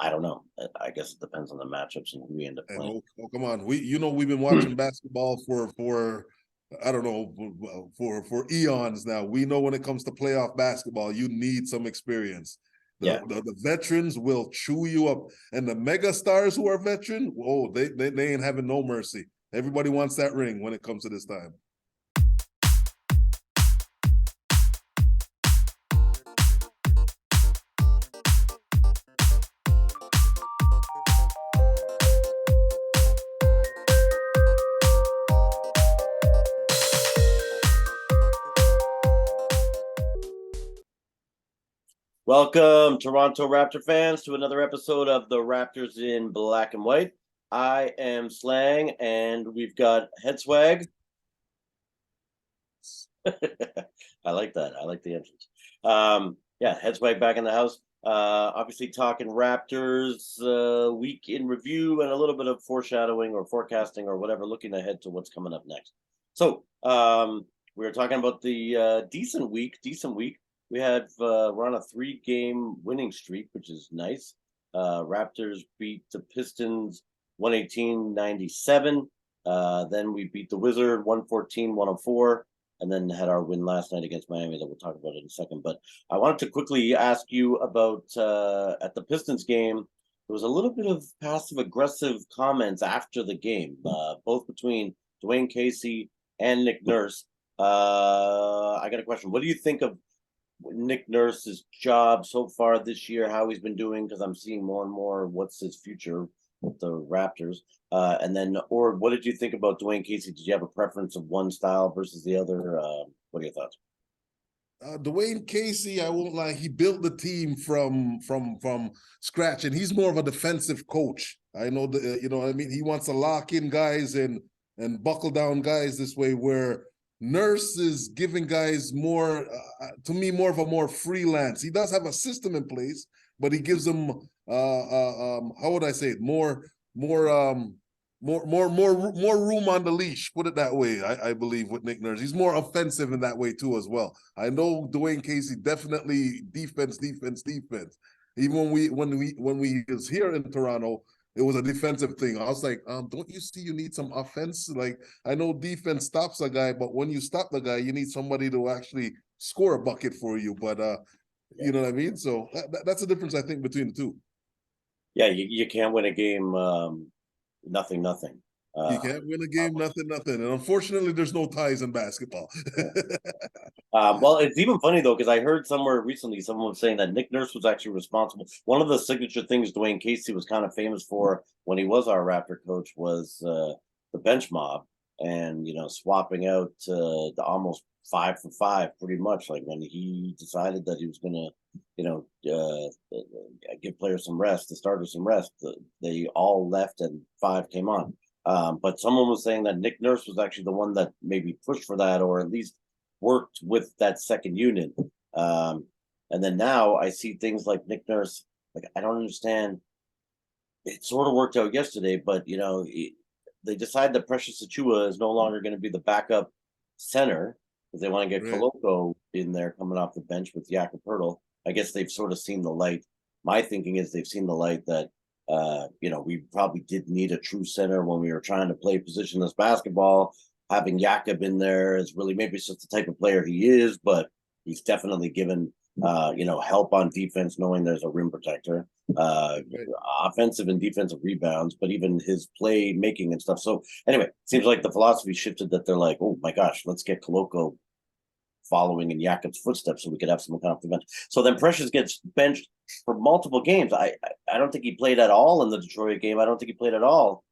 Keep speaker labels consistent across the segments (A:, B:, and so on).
A: I don't know. I guess it depends on the matchups and who we end up
B: And
A: playing.
B: come on, we've been watching basketball for I don't know for eons now. We know when it comes to playoff basketball, you need some experience.
A: Yeah.
B: The veterans will chew you up, and the mega stars who are veteran, they ain't having no mercy. Everybody wants that ring when it comes to this time.
A: Welcome, Toronto Raptor fans, to another episode of the Raptors in Black and White. I am Slang, and we've got Head Swag. I like that. I like the entrance. Head Swag back in the house. Obviously talking Raptors week in review and a little bit of foreshadowing or forecasting or whatever, looking ahead to what's coming up next. So we were talking about the decent week. We had we're on a 3-game winning streak, which is nice. Raptors beat the Pistons 118-97. Then we beat the Wizard 114-104, and then had our win last night against Miami that we'll talk about in a second. But I wanted to quickly ask you about at the Pistons game. There was a little bit of passive-aggressive comments after the game, both between Dwayne Casey and Nick Nurse. I got a question. What do you think of Nick Nurse's job so far this year, how he's been doing? Because I'm seeing more and more what's his future with the Raptors. Or what did you think about Dwayne Casey? Did you have a preference of one style versus the other? What are your thoughts?
B: Dwayne Casey, I won't lie, he built the team from scratch, and he's more of a defensive coach. I know you know what I mean. He wants to lock in guys and buckle down guys this way, where Nurse is giving guys more, to me, more of a more freelance. He does have a system in place, but he gives them, how would I say it, more room on the leash. Put it that way. I believe with Nick Nurse, he's more offensive in that way too as well. I know Dwayne Casey definitely defense. Even when we was here in Toronto, it was a defensive thing. I was like, don't you see you need some offense? Like, I know defense stops a guy, but when you stop the guy, you need somebody to actually score a bucket for you. But you know what I mean? So that's the difference, I think, between the two.
A: Yeah, you can't win a game nothing.
B: You can't win a game nothing. And unfortunately, there's no ties in basketball.
A: Well, it's even funny though, because I heard somewhere recently someone was saying that Nick Nurse was actually responsible. One of the signature things Dwayne Casey was kind of famous for when he was our Raptor coach was the bench mob, and swapping out the almost 5 for 5, pretty much. Like when he decided that he was going to, give players some rest, the starters some rest, they all left and 5 came on. But someone was saying that Nick Nurse was actually the one that maybe pushed for that, or at least worked with that second unit. And then now I see things like Nick Nurse. Like, I don't understand. It sort of worked out yesterday, but they decide that Precious Achua is no longer going to be the backup center because they want to get Koloko in there coming off the bench with Jakob Poeltl. I guess they've sort of seen the light. My thinking is they've seen the light that we probably did need a true center when we were trying to play positionless basketball. Having Jakob in there is really, maybe it's just the type of player he is, but he's definitely given help on defense, knowing there's a rim protector, offensive and defensive rebounds, but even his play making and stuff. So anyway, it seems like the philosophy shifted, that they're like, oh my gosh, let's get Koloko following in Jakob's footsteps so we could have someone come off the bench. So then Precious gets benched for multiple games. I don't think he played at all in the Detroit game. I don't think he played at all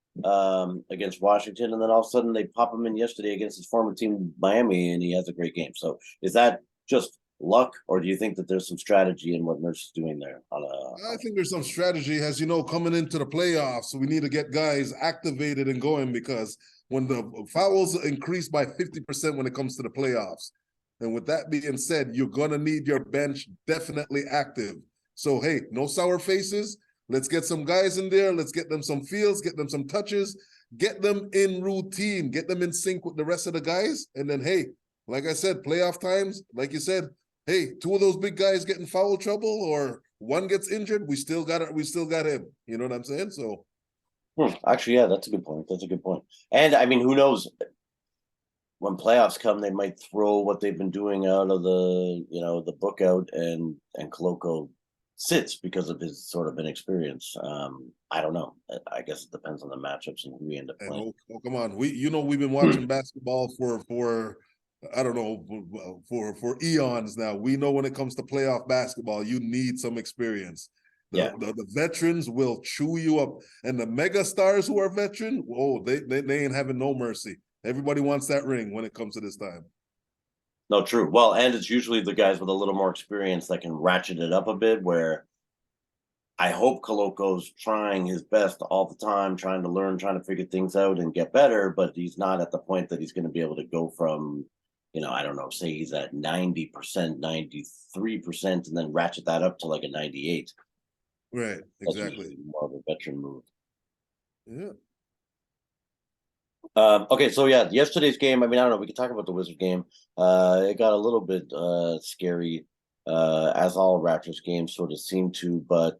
A: against Washington, and then all of a sudden they pop him in yesterday against his former team Miami, and he has a great game. So is that just luck, or do you think that there's some strategy in what Nurse is doing there?
B: I think there's some strategy. As you know, coming into the playoffs, we need to get guys activated and going, because when the fouls increase by 50% when it comes to the playoffs, and with that being said, you're going to need your bench definitely active. So, hey, no sour faces. Let's get some guys in there. Let's get them some feels, get them some touches, get them in routine, get them in sync with the rest of the guys. And then, hey, like I said, playoff times, like you said, hey, 2 of those big guys get in foul trouble, or one gets injured, we still got it. We still got him. You know what I'm saying? So
A: Actually, yeah, that's a good point. That's a good point. And I mean, who knows? When playoffs come, they might throw what they've been doing out of the book out, and Koloko sits because of his sort of inexperience. I don't know. I guess it depends on the matchups and who we end up
B: and
A: playing.
B: come on, we've been watching basketball for I don't know for eons now. We know when it comes to playoff basketball, you need some experience.
A: Yeah.
B: The veterans will chew you up, and the mega stars who are veteran, they ain't having no mercy. Everybody wants that ring when it comes to this time.
A: No, true. Well, and it's usually the guys with a little more experience that can ratchet it up a bit. Where I hope Koloko's trying his best all the time, trying to learn, trying to figure things out and get better, but he's not at the point that he's going to be able to go from, I don't know, say he's at 90%, 93%, and then ratchet that up to like a 98.
B: Right,
A: That's
B: exactly.
A: usually more of a veteran move.
B: Yeah.
A: Okay, so yeah, yesterday's game. I mean, I don't know. We could talk about the Wizard game. It got a little bit scary, as all Raptors games sort of seem to, but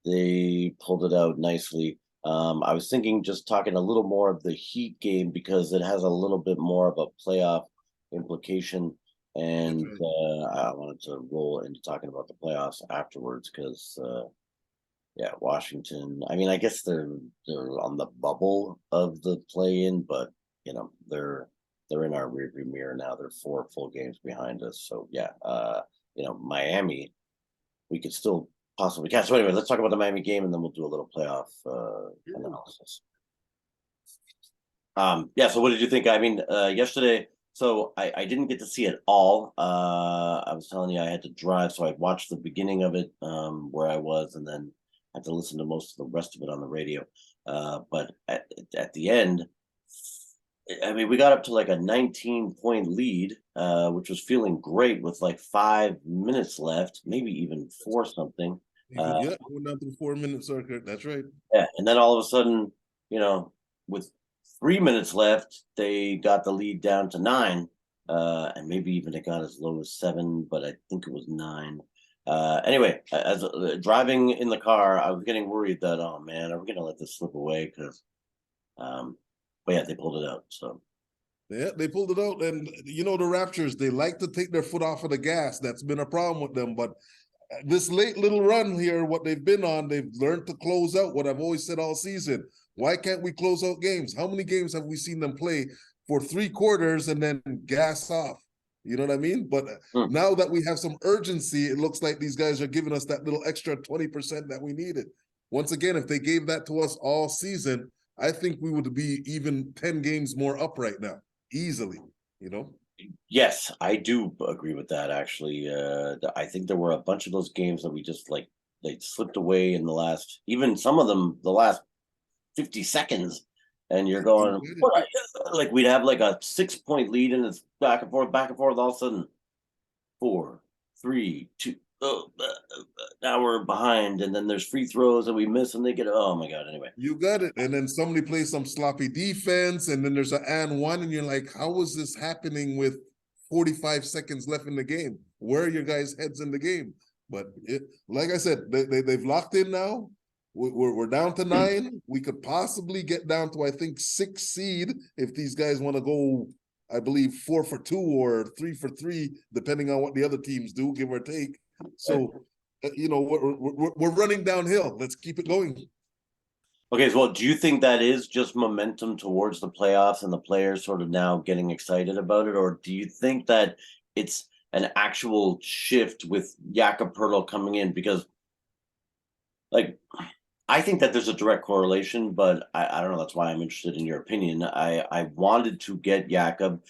A: they pulled it out nicely. I was thinking just talking a little more of the Heat game because it has a little bit more of a playoff implication, and I wanted to roll into talking about the playoffs afterwards because yeah, Washington. I mean, I guess they're on the bubble of the play-in, but they're in our rearview mirror now. They're 4 full games behind us. So yeah, Miami, we could still possibly catch. So anyway, let's talk about the Miami game, and then we'll do a little playoff analysis. Yeah. So what did you think? I mean, yesterday. So I didn't get to see it all. I was telling you I had to drive, so I watched the beginning of it where I was, and then had to listen to most of the rest of it on the radio. But at the end, I mean, we got up to like a 19-point lead, which was feeling great with like 5 minutes left, maybe even 4 something.
B: Yeah, going down to the 4-minute circuit. That's right.
A: Yeah, and then all of a sudden, with 3 minutes left, they got the lead down to 9, and maybe even it got as low as 7, but I think it was 9. Anyway, as driving in the car, I was getting worried that, oh man, are we gonna let this slip away? Because, but yeah, they pulled it out. So
B: yeah, they pulled it out, and the Raptors, they like to take their foot off of the gas. That's been a problem with them, but this late little run here, what they've been on, they've learned to close out. What I've always said all season: why can't we close out games? How many games have we seen them play for 3 quarters and then gas off? You know what I mean? But now that we have some urgency, it looks like these guys are giving us that little extra 20% that we needed. Once again, if they gave that to us all season, I think we would be even 10 games more up right now, easily,
A: yes, I do agree with that. Actually, I think there were a bunch of those games that we just like they slipped away in the last, even some of them, the last 50 seconds, and you're going, what? Like we'd have like a 6-point lead, and it's back and forth, back and forth. All of a sudden, 4, 3, 2. Oh, now we're behind, and then there's free throws and we miss, and they get. Oh my god! Anyway,
B: you got it. And then somebody plays some sloppy defense, and then there's an and one, and you're like, how is this happening with 45 seconds left in the game? Where are your guys' heads in the game? But like I said, they've locked in now. We're down to 9. We could possibly get down to, I think, 6 seed if these guys want to go, I believe, 4 for 2 or 3 for 3, depending on what the other teams do, give or take. So, we're running downhill. Let's keep it going.
A: okay, so do you think that is just momentum towards the playoffs and the players sort of now getting excited about it, or do you think that it's an actual shift with Jakob Pertl coming in? Because, like, I think that there's a direct correlation, but I don't know. That's why I'm interested in your opinion. I wanted to get Jakob.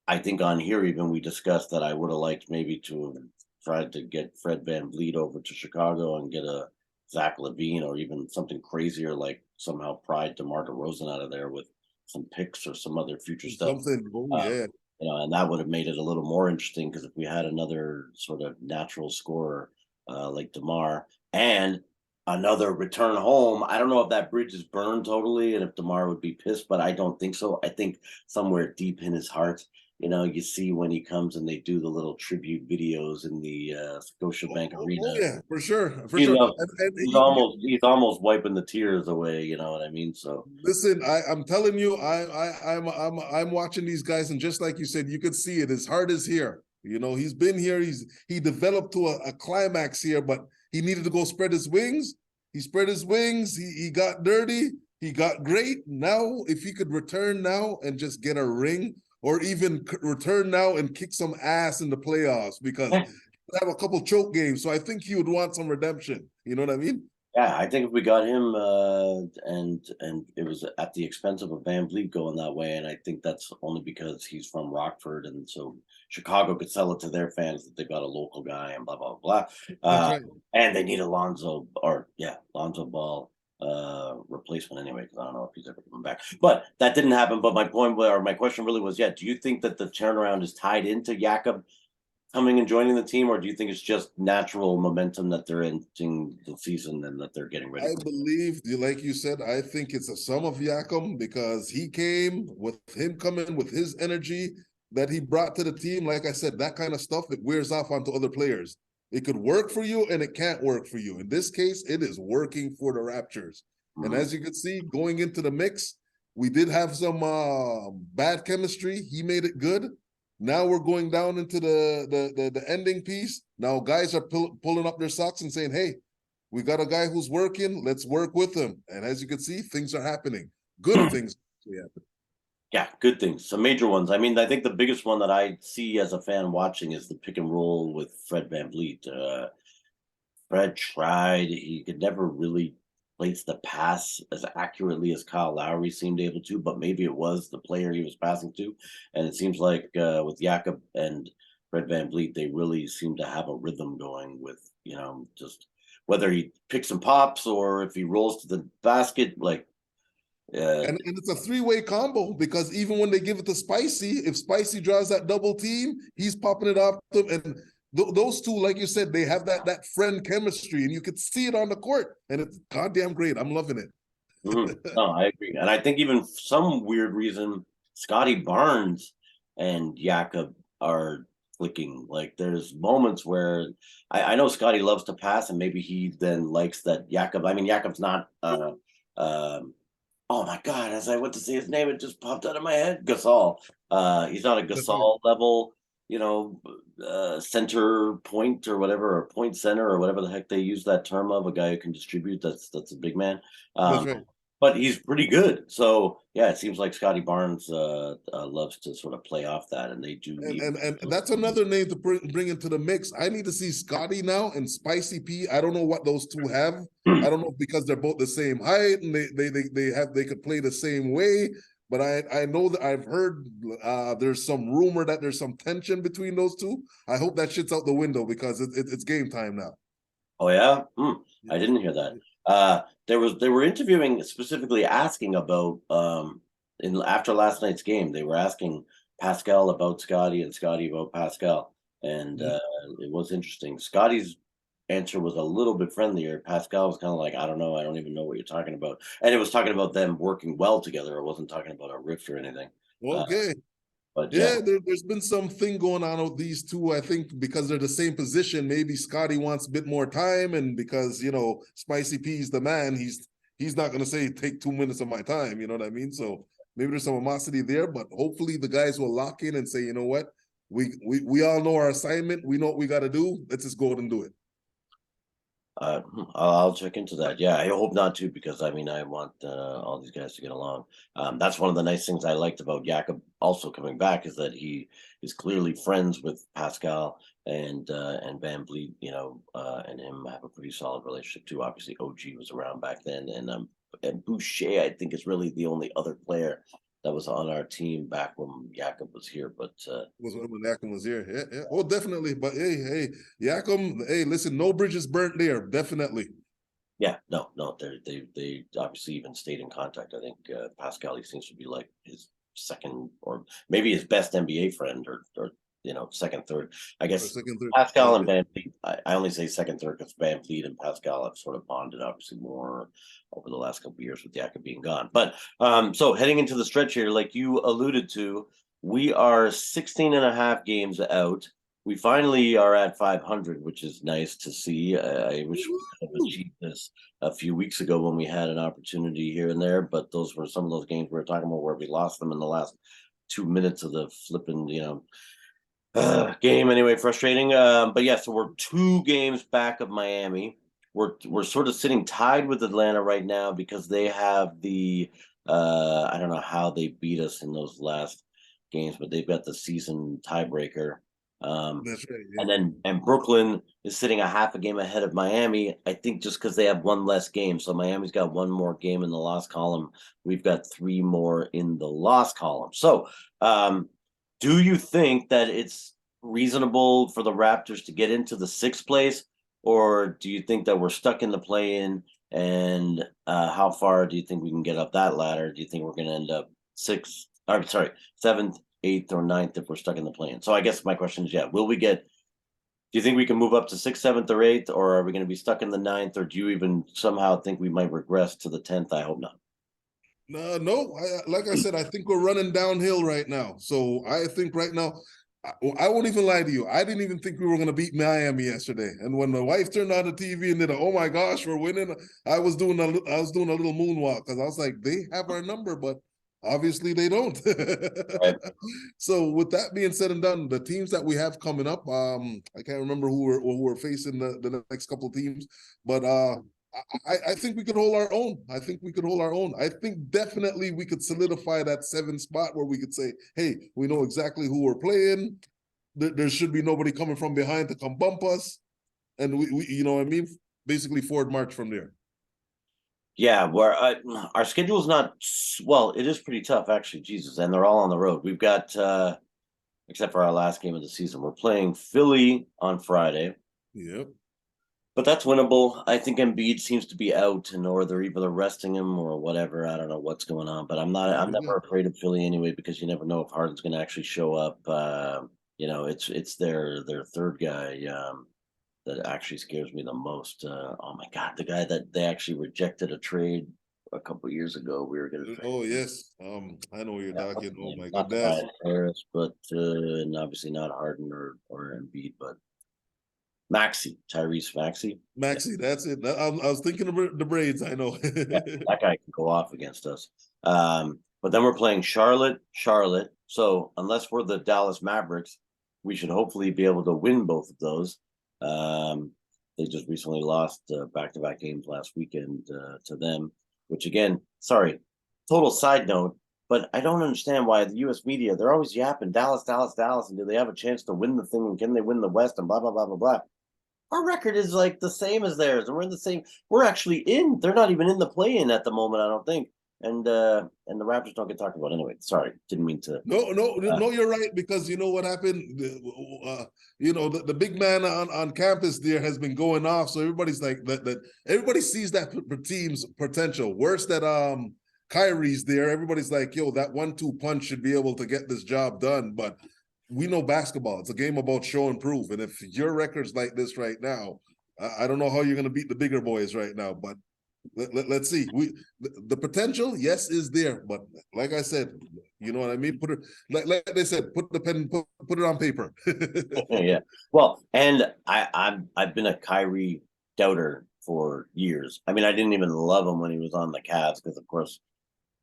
A: I think on here even we discussed that I would have liked maybe to have tried to get Fred VanVleet over to Chicago and get a Zach LaVine, or even something crazier like somehow pried DeMar DeRozan out of there with some picks or some other future stuff.
B: Something, yeah.
A: And that would have made it a little more interesting, because if we had another sort of natural scorer like DeMar and another return home, I don't know if that bridge is burned totally and if DeMar would be pissed, but I don't think so. I think somewhere deep in his heart, you see when he comes and they do the little tribute videos in the Scotiabank Arena.
B: Yeah, for sure, for
A: He
B: sure.
A: loves.
B: And
A: He's almost wiping the tears away. You know what I mean? So
B: listen, I'm telling you, I'm watching these guys, and just like you said, you could see it. His heart is here. You know, he's been here. He developed to a climax here, but he needed to go spread his wings. He spread his wings. He got dirty. He got great. Now, if he could return now and just get a ring, or even return now and kick some ass in the playoffs, because have a couple choke games. So I think he would want some redemption. You know what I mean?
A: yeah, I think if we got him, and it was at the expense of a Van Vliet going that way, and I think that's only because he's from Rockford, and so Chicago could sell it to their fans that they've got a local guy and blah blah blah.
B: That's
A: Uh,
B: right.
A: and they need Lonzo Ball replacement anyway, because I don't know if he's ever coming back. But that didn't happen. But my point, or my question really was, do you think that the turnaround is tied into Jakob coming and joining the team, or do you think it's just natural momentum that they're ending the season and that they're getting ready?
B: I believe, like you said, I think it's a sum of Yakum, because he came with him coming with his energy that he brought to the team. Like I said, that kind of stuff, it wears off onto other players. It could work for you and it can't work for you. In this case, it is working for the Raptors. And as you can see, going into the mix, we did have some bad chemistry. He made it good. Now we're going down into the ending piece. Now guys are pulling up their socks and saying, hey, we got a guy who's working. Let's work with him. And as you can see, things are happening. Good things happen.
A: Yeah, good things. Some major ones. I mean, I think the biggest one that I see as a fan watching is the pick and roll with Fred Van Vliet. Fred tried. He could never really place the pass as accurately as Kyle Lowry seemed able to, but maybe it was the player he was passing to. And it seems like with Jakob and Fred Van Vliet, they really seem to have a rhythm going with, just whether he picks and pops or if he rolls to the basket, like
B: and it's a three-way combo, because even when they give it to Spicy, if Spicy draws that double team, he's popping it off them. And those two, like you said, they have that friend chemistry, and you could see it on the court. And it's goddamn great. I'm loving it.
A: No, I agree. And I think even for some weird reason, Scotty Barnes and Jakob are clicking. Like there's moments where I know Scotty loves to pass, and maybe he then likes that Jakob. I mean, Jakob's not oh my god, as I went to say his name, it just popped out of my head. Gasol. He's not a Gasol level, center point or whatever, or point center or whatever the heck they use that term of, a guy who can distribute. That's a big man.
B: That's right.
A: But he's pretty good. So yeah, it seems like Scotty Barnes loves to sort of play off that, and they do.
B: And that's another name to bring into the mix. I need to see Scotty now and Spicy P. I don't know what those two have. I don't know if because they're both the same height and they could play the same way. But I know that I've heard there's some rumor that there's some tension between those two. I hope that shit's out the window, because it's game time now.
A: Oh yeah, I didn't hear that. They were interviewing, specifically asking about after last night's game. They were asking Pascal about Scotty and Scotty about Pascal, and it was interesting. Scotty's answer was a little bit friendlier. Pascal was kind of like, I don't know, I don't even know what you're talking about, and it was talking about them working well together. It wasn't talking about a rift or anything.
B: Okay.
A: But
B: yeah, there's been something going on with these two. I think because they're the same position, maybe Scotty wants a bit more time, and because Spicy P's the man, he's not gonna say take 2 minutes of my time. You know what I mean? So maybe there's some animosity there, but hopefully the guys will lock in and say, you know what, we all know our assignment. We know what we got to do. Let's just go out and do it.
A: I'll check into that. Yeah, I hope not too, because I mean, I want all these guys to get along. That's one of the nice things I liked about Jakob also coming back, is that he is clearly friends with Pascal and Van Vliet, and him have a pretty solid relationship too. Obviously, OG was around back then, and Boucher, I think, is really the only other player that was on our team back when Jakob was here. But
B: was when Yakum was here. Yeah. Oh, definitely. But hey, Yakum, hey, listen, no bridges burnt there. Definitely.
A: yeah, no, they obviously even stayed in contact. I think Pascal, he seems to be like his second or maybe his best NBA friend, or second, third. I guess
B: Second, third.
A: Pascal and Van Vliet. I only say second, third because Van Vliet and Pascal have sort of bonded obviously more over the last couple of years with Jakob being gone. But so heading into the stretch here, like you alluded to, We are 16 and a half games out. We finally are at 500, which is nice to see. I wish we could have achieved this a few weeks ago when we had an opportunity here and there, but those were some of those games we were talking about where we lost them in the last 2 minutes of the flipping, game. Anyway, frustrating. But yeah, so we're 2 games back of Miami. We're sort of sitting tied with Atlanta right now because they have the I don't know how they beat us in those last games, but they've got the season tiebreaker.
B: That's right.
A: And
B: Yeah.
A: then Brooklyn is sitting a half a game ahead of Miami. I think just because they have one less game, so Miami's got one more game in the loss column. We've got 3 more in the loss column. So, do you think that it's reasonable for the Raptors to get into the 6th place, or do you think that we're stuck in the play-in? And how far do you think we can get up that ladder? Do you think we're going to end up 6th? I'm sorry, 7th, 8th, or 9th if we're stuck in the play-in? So I guess my question is, yeah, will we get? Do you think we can move up to 6th, 7th, or 8th, or are we going to be stuck in the 9th, or do you even somehow think we might regress to the 10th? I hope not.
B: No. Like I said, I think we're running downhill right now. So I think right now, I won't even lie to you. I didn't even think we were going to beat Miami yesterday. And when my wife turned on the TV and did, oh my gosh, we're winning, I was doing a little moonwalk because I was like, they have our number, but obviously they don't.
A: Right.
B: So with that being said and done, the teams that we have coming up, I can't remember who we're facing the next couple of teams, but I think we could hold our own. I think we could hold our own. I think definitely we could solidify that 7th spot where we could say, hey, we know exactly who we're playing. There should be nobody coming from behind to come bump us. And we you know what I mean? Basically forward march from there.
A: Yeah, where our schedule is not well, it is pretty tough actually, Jesus, and they're all on the road. We've got except for our last game of the season. We're playing Philly on Friday,
B: Yep.
A: but that's winnable. I think Embiid seems to be out, and or they're either resting him or whatever. I don't know what's going on, but I'm
B: Yeah.
A: never afraid of Philly anyway because you never know if Harden's going to actually show up. It's their third guy. That actually scares me the most. Oh my God, the guy that they actually rejected a trade a couple of years ago. We were going to trade.
B: Oh yes. I know what you're
A: Yeah, what's
B: talking.
A: his
B: Oh
A: name?
B: my
A: Not
B: goodness.
A: Tobias Harris, but and obviously not Harden or Embiid, but Tyrese Maxey. Yeah,
B: Maxi, that's it. I was thinking of the braids. I know.
A: yeah, that guy can go off against us. But then we're playing Charlotte. So unless we're the Dallas Mavericks, we should hopefully be able to win both of those. They just recently lost back-to-back games last weekend to them, which again, sorry, total side note, but I don't understand why the U.S. media, they're always yapping Dallas, Dallas, Dallas, and do they have a chance to win the thing, and can they win the West, and blah, blah, blah, blah, blah. Our record is like the same as theirs, and we're in the same. We're actually in. They're not even in the play-in at the moment, I don't think. And the Raptors don't get talked about anyway. Sorry, didn't mean to.
B: No, you're right because you know what happened. The big man on campus there has been going off, so everybody's like that. Everybody sees that team's potential. Worse that Kyrie's there. Everybody's like, yo, that 1-2 punch should be able to get this job done. But we know basketball; it's a game about show and prove. And if your record's like this right now, I don't know how you're going to beat the bigger boys right now, but. Let's see. The potential, yes, is there, but like I said, you know what I mean. Put it like they said, put the pen, put it on paper.
A: Yeah. Well, and I've been a Kyrie doubter for years. I mean, I didn't even love him when he was on the Cavs because, of course,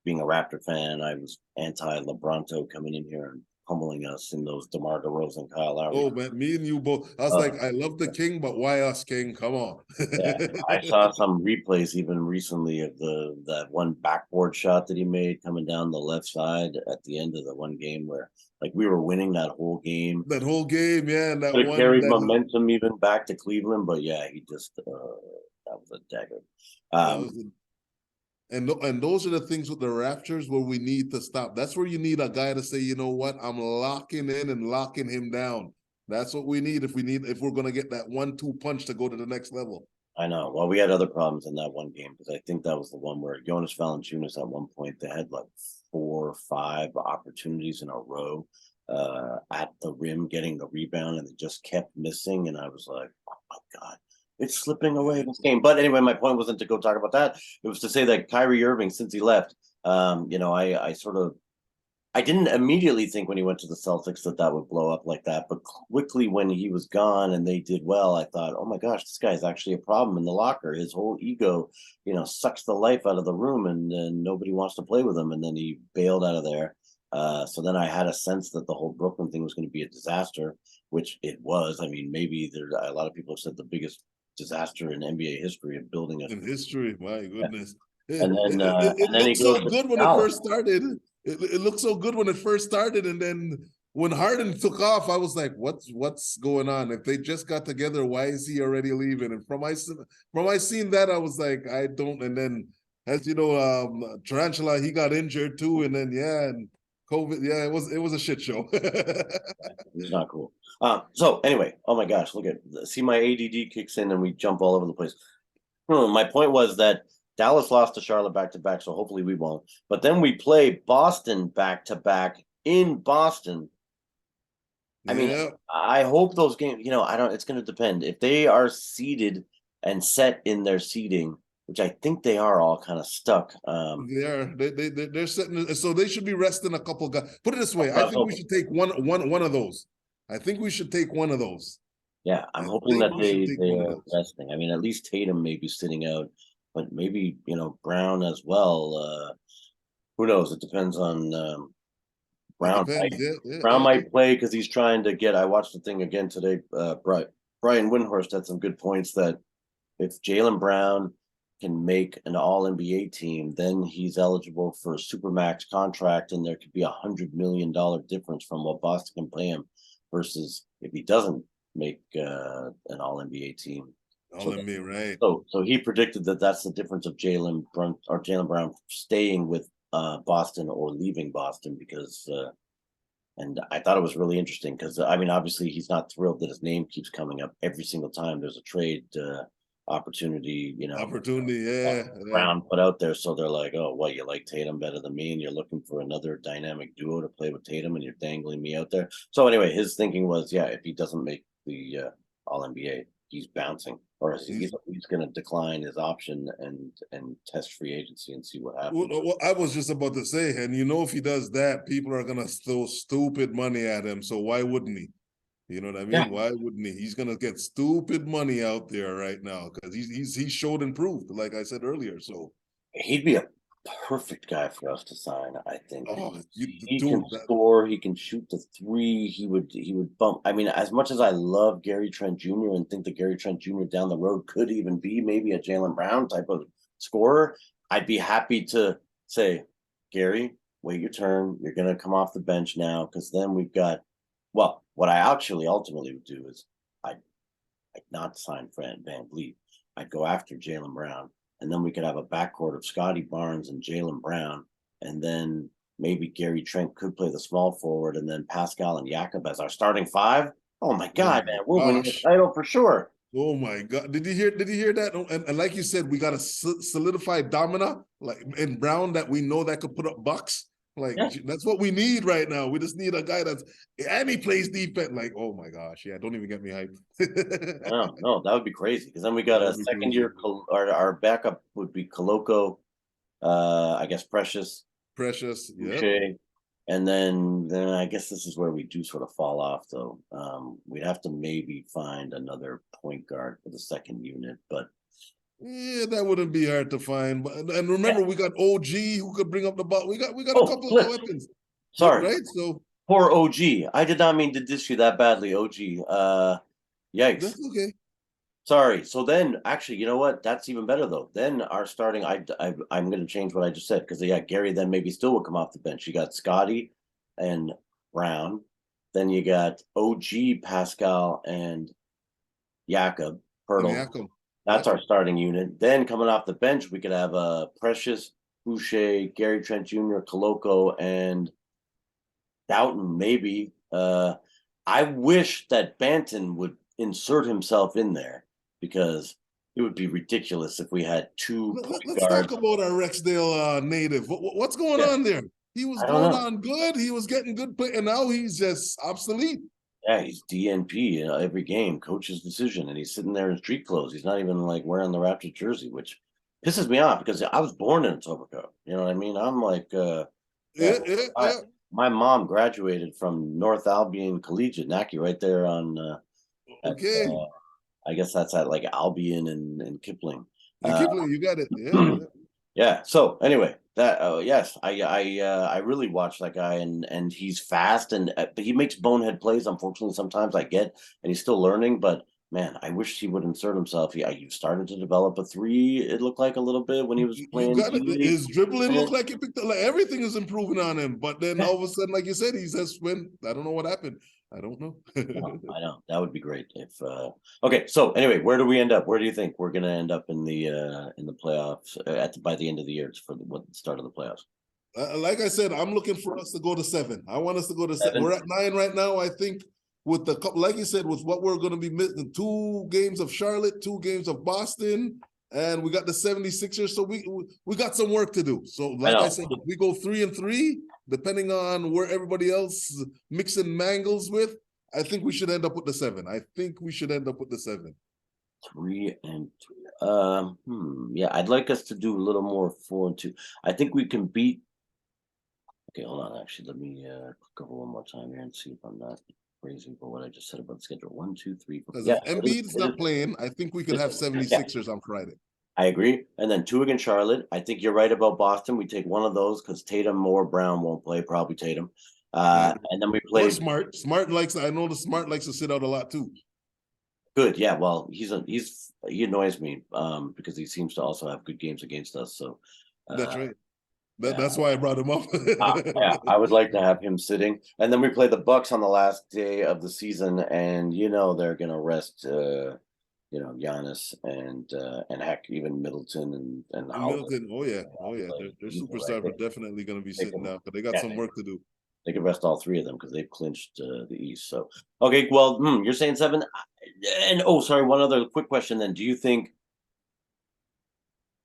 A: being a Raptor fan, I was anti LeBronto coming in here and pummeling us in those DeMar DeRozan, Kyle Lowry.
B: Oh man, me and you both. I was
A: Uh,
B: like, I love the king, but why us, king? Come on.
A: Yeah, I saw some replays even recently of that one backboard shot that he made coming down the left side at the end of the one game where like we were winning that whole game.
B: That whole game, yeah, and that
A: Could have
B: one
A: carried
B: that
A: momentum even back to Cleveland, but yeah, he just that was a dagger.
B: that was. And those are the things with the Raptors where we need to stop. That's where you need a guy to say, you know what, I'm locking in and locking him down. That's what we need if we're going to get that 1-2 punch to go to the next level.
A: I know. Well, we had other problems in that one game because I think that was the one where Jonas Valanciunas at one point they had like 4 or 5 opportunities in a row at the rim getting the rebound and they just kept missing. And I was like, oh my God, it's slipping away this game. But anyway, my point wasn't to go talk about that. It was to say that Kyrie Irving, since he left, I sort of I didn't immediately think when he went to the Celtics that that would blow up like that, but quickly when he was gone and they did well, I thought, oh my gosh, this guy's actually a problem in the locker. His whole ego, sucks the life out of the room, and nobody wants to play with him. And then he bailed out of there. So then I had a sense that the whole Brooklyn thing was going to be a disaster, which it was. I mean, maybe there a lot of people have said the biggest disaster in NBA history of building a.
B: In history. My
A: Yeah.
B: goodness.
A: And then
B: It
A: and then he
B: looked so
A: goes to
B: good when it
A: Dallas.
B: first started. It looked so good when it first started, and then when Harden took off, I was like, "What's going on? If they just got together, why is he already leaving?" And from I seen that, I was like, "I don't." And then, as you know, Tarantula, he got injured too, and then and COVID. Yeah, it was a shit show.
A: It's not cool. So anyway, oh my gosh, look at see my ADD kicks in and we jump all over the place. My point was that Dallas lost to Charlotte back to back, so hopefully we won't. But then we play Boston back to back in Boston. I mean,
B: Yeah,
A: I hope those games, I don't, it's going to depend. If they are seeded and set in their seeding, which I think they are all kind of stuck.
B: they are. They're setting. So they should be resting a couple guys. Put it this way:
A: I
B: I
A: was
B: think we
A: hoping.
B: should take one of those. I think we should take one of those.
A: Yeah, I'm
B: I
A: hoping
B: think
A: that
B: we should
A: they
B: take
A: they
B: one of
A: are
B: those.
A: resting. I mean, at least Tatum may be sitting out, but maybe Brown as well. Who knows? It depends on
B: It
A: Brown.
B: depends. Yeah, yeah,
A: Brown
B: yeah.
A: might play because he's trying to get. I watched the thing again today. Brian Windhorst had some good points that if Jalen Brown can make an All NBA team, then he's eligible for a supermax contract, and there could be $100 million difference from what Boston can pay him versus if he doesn't make an All NBA team.
B: All
A: So,
B: in me, right?
A: so he predicted that that's the difference of Jalen Brown staying with Boston or leaving Boston because. And I thought it was really interesting because I mean, obviously, he's not thrilled that his name keeps coming up every single time there's a trade opportunity.
B: Opportunity. Yeah, yeah.
A: Brown put out there, so they're like, "Oh, what you like Tatum better than me, and you're looking for another dynamic duo to play with Tatum, and you're dangling me out there." So anyway, his thinking was, yeah, if he doesn't make the All NBA, he's bouncing, or he's going to decline his option and test free agency and see what happens.
B: Well, I was just about to say, and if he does that, people are gonna throw stupid money at him. So why wouldn't he? You know what I
A: Yeah,
B: mean? Why wouldn't he? He's gonna get stupid money out there right now because he showed and proved, like I said earlier. So,
A: he'd be a perfect guy for us to sign. I think
B: oh,
A: he can
B: dude,
A: score. He can shoot the three. He would bump. I mean, as much as I love Gary Trent Jr. and think that Gary Trent Jr. down the road could even be maybe a Jalen Brown type of scorer, I'd be happy to say, Gary, wait your turn. You're gonna come off the bench now because then we've got. Well, what I actually ultimately would do is I'd not sign Fred Van Vliet. I'd go after Jalen Brown, and then we could have a backcourt of Scotty Barnes and Jalen Brown, and then maybe Gary Trent could play the small forward, and then Pascal and Jakob as our starting five. Oh my
B: oh
A: God,
B: my
A: man, we're winning the
B: gosh.
A: title for sure.
B: Oh my God! Did you hear that? And like you said, we got a solidified domina like in Brown that we know that could put up bucks. Like
A: Yeah,
B: that's what we need right now. We just need a guy that's and he plays defense. Like, oh my gosh, yeah! Don't even get me hyped.
A: no, no, that would be crazy because then we got
B: That
A: a
B: would be
A: second
B: crazy.
A: year. Our backup would be Koloko, I guess Precious,
B: Precious, yep.
A: Boucher. And then I guess this is where we do sort of fall off, though. We'd have to maybe find another point guard for the second unit, but
B: Yeah, that wouldn't be hard to find. But and
A: yeah.
B: remember, we got OG who could bring up the ball. We got a
A: Oh,
B: couple of
A: flip.
B: weapons,
A: Sorry,
B: right? So
A: poor OG. I did not mean to diss you that badly, OG. Yikes.
B: that's okay.
A: Sorry. So then, actually, you know what? That's even better though. Then our starting, I'm going to change what I just said because yeah, Gary then maybe still will come off the bench. You got Scotty and Brown. Then you got OG, Pascal, and Jakob,
B: And
A: Hurdle.
B: Yakam,
A: That's
B: yep.
A: our starting unit. Then coming off the bench, we could have Precious, Boucher, Gary Trent Jr., Koloko, and Doughton, maybe. I wish that Banton would insert himself in there because it would be ridiculous if we had two point
B: Let's talk
A: guards.
B: about our Rexdale native. What's going
A: Yeah,
B: on there? He was
A: I don't
B: going
A: know.
B: on good. He was getting good play, and now he's just obsolete.
A: Yeah, he's DNP every game, coach's decision, and he's sitting there in street clothes. He's not even like wearing the Raptors jersey, which pisses me off because I was born in Etobicoke. You know what I mean? I'm like, yeah,
B: Yeah, yeah,
A: I
B: yeah.
A: my mom graduated from North Albion Collegiate, Naki, right there on at
B: Okay.
A: I guess that's at like Albion and Kipling.
B: And
A: Uh,
B: Kipling, you got it. Yeah.
A: yeah. So anyway, that yes, I really watch that guy, and he's fast, and but he makes bonehead plays. Unfortunately, sometimes I get, and he's still learning. But man, I wish he would insert himself. He started to develop a three. It looked like a little bit when he was
B: You
A: playing
B: got
A: G
B: it.
A: League.
B: His dribbling
A: And
B: looked like it picked up, like everything is improving on him. But then all of a sudden, like you said, he says, "When I don't know what happened. I don't know."
A: no, I know that would be great if okay. So anyway, where do we end up? Where do you think we're gonna end up in the playoffs by the end of the year for the start of the playoffs?
B: Like I said, I'm looking for us to go to 7. I want us to go to 7.
A: 7?
B: We're at 9 right now. I think with the couple, like you said, with what we're going to be missing, 2 games of Charlotte, 2 games of Boston, and we got the 76ers. So we got some work to do. So
A: I
B: like I
A: know.
B: said, if we go 3-3, depending on where everybody else mixing mangles with, I think we should end up with the 7. I think we should end up with the 7.
A: 3-3. Yeah, I'd like us to do a little more 4-2. I think we can beat. Okay, hold on. Actually, let me click over one more time here and see if I'm not crazy about what I just said about the schedule. 1, 2, 3, 4.
B: Because
A: Yeah,
B: if Embiid is not playing, I think we could have
A: yeah,
B: 76ers on Friday.
A: I agree. And then 2 against Charlotte. I think you're right about Boston. We take one of those because Tatum or Brown won't play. Probably Tatum. And then we
B: Or
A: play
B: Smart. Smart likes. I know the Smart likes to sit out a lot too.
A: good. Yeah. Well, he annoys me because he seems to also have good games against us. So
B: That's
A: uh,
B: right.
A: yeah.
B: That's why I brought him up.
A: Yeah, I would like to have him sitting, and then we play the Bucks on the last day of the season, and they're gonna rest, Giannis and heck, even Middleton and
B: And
A: Howard.
B: Middleton, oh yeah,
A: Like
B: their
A: easy right
B: superstars are
A: there.
B: definitely going to be
A: They
B: sitting
A: can,
B: down, but they got
A: yeah,
B: some work to do.
A: they can rest all three of them because they've clinched the East. So okay, well, you're saying 7, and oh, sorry, one other quick question. Then, do you think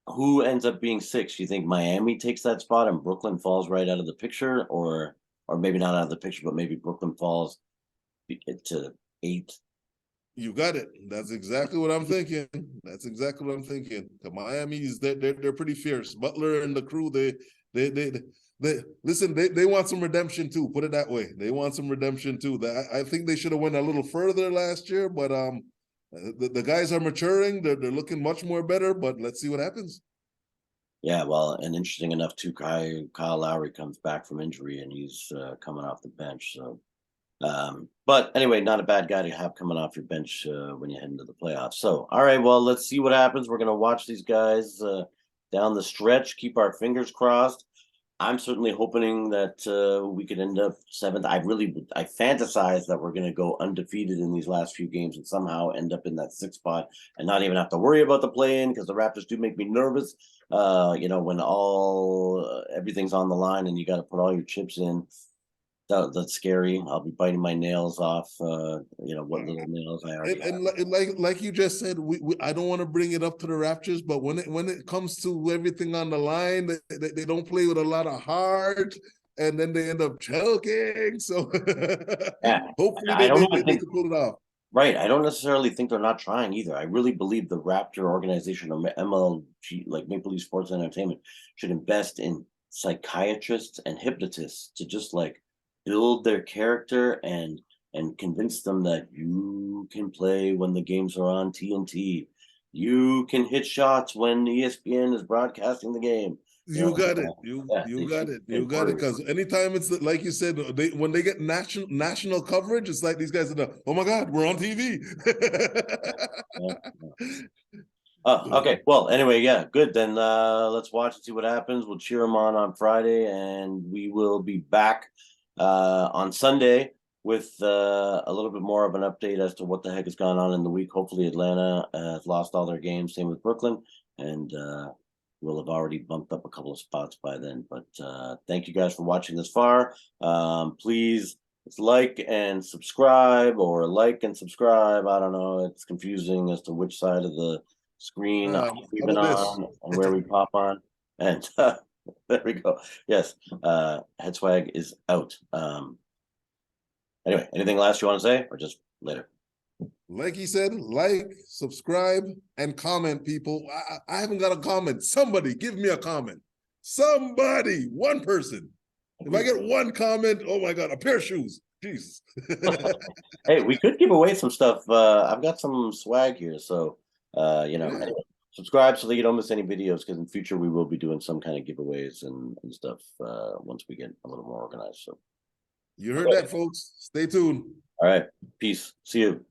A: who ends up being 6? You think Miami takes that spot and Brooklyn falls right out of the picture, or maybe not out of the picture, but maybe Brooklyn falls to 8?
B: You got it. That's exactly what I'm thinking. That's exactly what I'm thinking. The Miami's they're pretty fierce. Butler and the crew, they listen. They want some redemption too. Put it that way. They want some redemption too. I think they should have went a little further last year, but the guys are maturing. They're looking much more better. But let's see what happens.
A: Yeah, well, and interesting enough, too, Kyle Lowry comes back from injury and he's coming off the bench. So, but anyway, not a bad guy to have coming off your bench when you head into the playoffs. So, all right, well, let's see what happens. We're going to watch these guys down the stretch, keep our fingers crossed. I'm certainly hoping that we could end up 7th. I fantasize that we're going to go undefeated in these last few games and somehow end up in that 6th spot and not even have to worry about the play-in because the Raptors do make me nervous. When everything's on the line and you got to put all your chips in. That's scary. I'll be biting my nails off. What little nails I already have.
B: And like you just said, we I don't want to bring it up to the Raptors, but when it comes to everything on the line, they don't play with a lot of heart, and then they end up choking. So
A: Yeah,
B: hopefully
A: I don't
B: they
A: even think.
B: can pull it off.
A: Right. I don't necessarily think they're not trying either. I really believe the Raptor organization or MLG, like Maple Leaf Sports Entertainment, should invest in psychiatrists and hypnotists to just like build their character and convince them that you can play when the games are on TNT. You can hit shots when ESPN is broadcasting the game.
B: You got it.
A: Yeah,
B: You
A: they
B: got
A: should
B: it. You got it.
A: encourage.
B: Because anytime it's like you said, when they get national coverage, it's like these guys are oh my God, we're on TV.
A: Yeah. Okay. Well, anyway, yeah, good. Then let's watch and see what happens. We'll cheer them on Friday, and we will be back on Sunday with a little bit more of an update as to what the heck has gone on in the week. Hopefully, Atlanta has lost all their games. Same with Brooklyn, and we'll have already bumped up a couple of spots by then. But thank you guys for watching this far. Please like and subscribe, or like and subscribe. I don't know. It's confusing as to which side of the screen we've
B: How
A: been
B: about this?
A: on and where we pop on. And there we go. Yes. Head swag is out. Anyway, anything last you want to say, or just later?
B: Like he said, like, subscribe, and comment, people. I haven't got a comment. Somebody give me a comment. Somebody, one person. If I get one comment, oh my God, a pair of shoes. Jesus.
A: Hey, we could give away some stuff. I've got some swag here, so you know,
B: Yeah.
A: anyway, subscribe so that you don't miss any videos, because in future we will be doing some kind of giveaways and stuff once we get a little more organized. So
B: You heard that, folks. Stay tuned.
A: all right, peace. See you.